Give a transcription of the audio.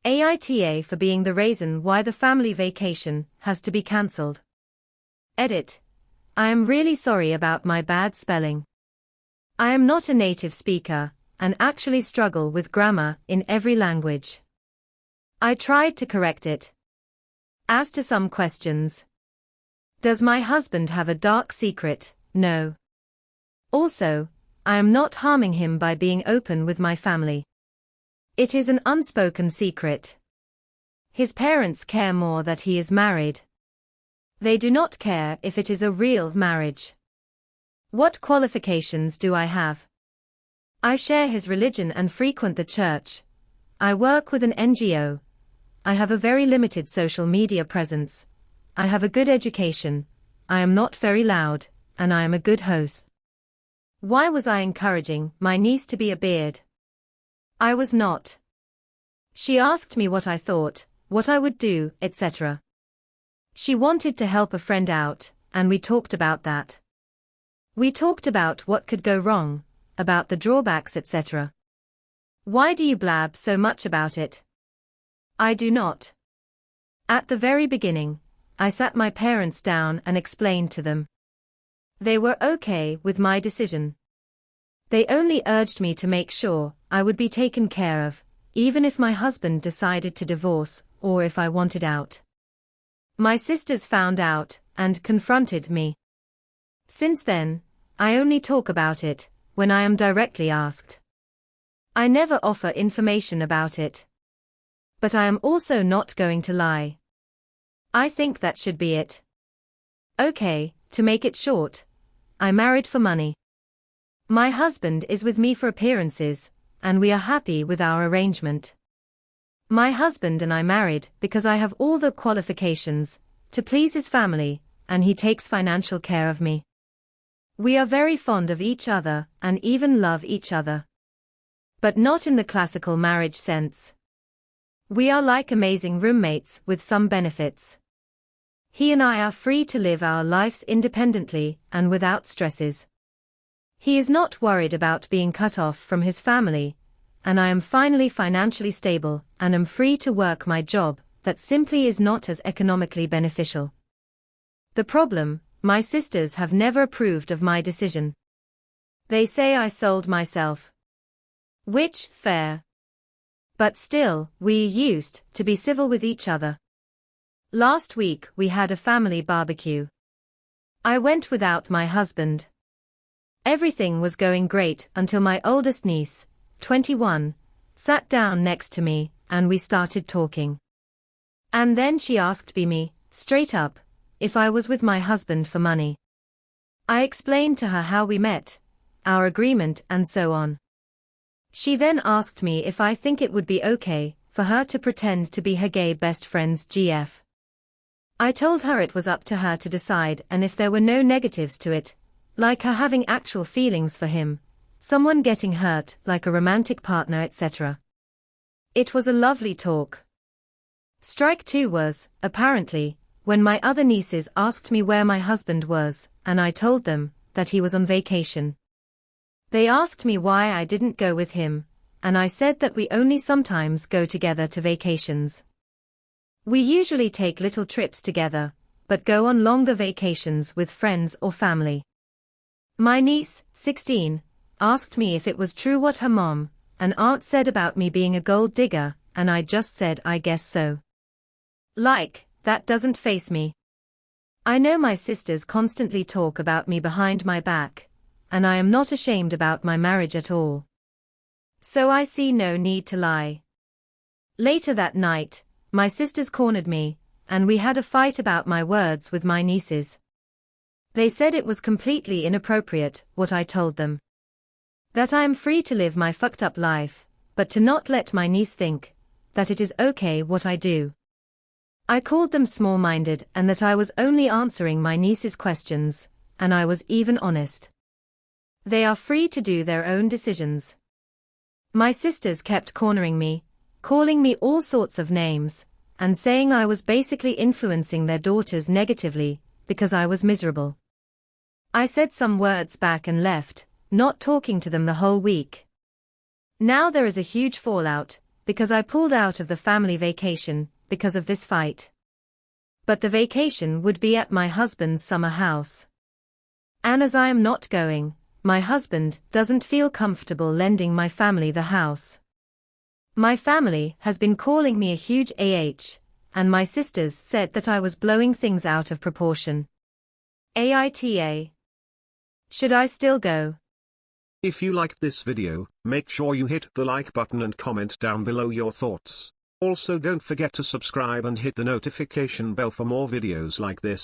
AITA for being the reason why the family vacation has to be cancelled. Edit. I am really sorry about my bad spelling. I am not a native speaker, and actually struggle with grammar in every language. I tried to correct it. As to some questions. Does my husband have a dark secret? No. Also, I am not harming him by being open with my family. It is an unspoken secret. His parents care more that he is married. They do not care if it is a real marriage. What qualifications do I have? I share his religion and frequent the church. I work with an NGO. I have a very limited social media presence. I have a good education. I am not very loud, and I am a good host. Why was I encouraging my niece to be a beard? I was not. She asked me what I thought, what I would do, etc. She wanted to help a friend out, and we talked about that. We talked about what could go wrong, about the drawbacks, etc. Why do you blab so much about it? I do not. At the very beginning, I sat my parents down and explained to them. They were okay with my decision. They only urged me to make sure I would be taken care of, even if my husband decided to divorce, or if I wanted out. My sisters found out, and confronted me. Since then, I only talk about it when I am directly asked. I never offer information about it. But I am also not going to lie. I think that should be it. Okay, to make it short, I married for money. My husband is with me for appearances, and we are happy with our arrangement. My husband and I married because I have all the qualifications to please his family, and he takes financial care of me. We are very fond of each other and even love each other. But not in the classical marriage sense. We are like amazing roommates with some benefits. He and I are free to live our lives independently and without stresses. He is not worried about being cut off from his family, and I am finally financially stable and am free to work my job that simply is not as economically beneficial. The problem, my sisters have never approved of my decision. They say I sold myself. Which, fair. But still, we used to be civil with each other. Last week we had a family barbecue. I went without my husband. Everything was going great until my oldest niece, 21, sat down next to me, and we started talking. And then she asked me, straight up, if I was with my husband for money. I explained to her how we met, our agreement and so on. She then asked me if I think it would be okay for her to pretend to be her gay best friend's GF. I told her it was up to her to decide, and if there were no negatives to it, like her having actual feelings for him, someone getting hurt like a romantic partner, etc. It was a lovely talk. Strike two was, apparently, when my other nieces asked me where my husband was, and I told them that he was on vacation. They asked me why I didn't go with him, and I said that we only sometimes go together to vacations. We usually take little trips together, but go on longer vacations with friends or family. My niece, 16, asked me if it was true what her mom and aunt said about me being a gold digger, and I just said I guess so. Like, that doesn't faze me. I know my sisters constantly talk about me behind my back, and I am not ashamed about my marriage at all. So I see no need to lie. Later that night, my sisters cornered me, and we had a fight about my words with my nieces. They said it was completely inappropriate what I told them. That I am free to live my fucked up life, but to not let my niece think that it is okay what I do. I called them small-minded and that I was only answering my niece's questions, and I was even honest. They are free to do their own decisions. My sisters kept cornering me, calling me all sorts of names, and saying I was basically influencing their daughters negatively, because I was miserable. I said some words back and left, not talking to them the whole week. Now there is a huge fallout, because I pulled out of the family vacation because of this fight. But the vacation would be at my husband's summer house. And as I am not going, my husband doesn't feel comfortable lending my family the house. My family has been calling me a huge and my sisters said that I was blowing things out of proportion. AITA. Should I still go? If you liked this video, make sure you hit the like button and comment down below your thoughts. Also don't forget to subscribe and hit the notification bell for more videos like this.